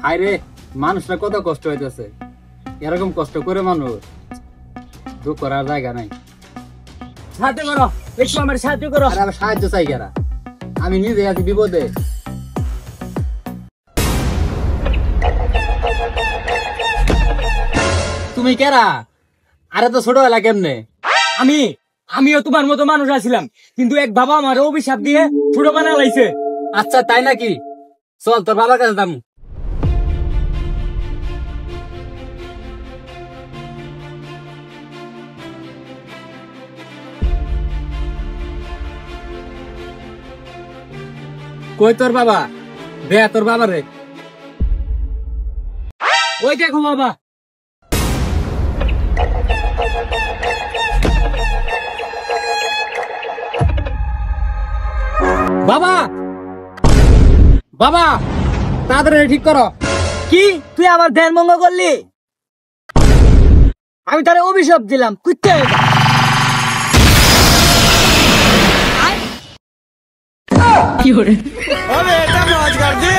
হায় রে, মানুষটা কত কষ্ট হইতেছে। এরকম কষ্ট করে মানুষ দুঃখ করার জায়গা নাই। সাহায্য করো, একটু আমার সাহায্য করো। আরে আমি সাহায্য চাই কেরা? আমি নিজে আছি বিপদে। তুমি কেরা? আরে তো ছোটবেলা কেমনে? আমিও তোমার মতো মানুষ আছিলাম, কিন্তু এক বাবা আমার অভিশাপ দিয়ে ছোট বানা লাইছে। আচ্ছা তাই নাকি? চল তোর বাবার কাছে যাবো। কই তোর বাবা? দে তোর বাবা রে। ওই দেখো বাবা। বাবা, বাবা, তাড়াতাড়ি ঠিক করো। কি তুই আমার ধ্যান ভঙ্গ করলি? আমি তারে অভিশাপ দিলাম, কুত্তে। কি করে? अबे এটা মাছ কাটছে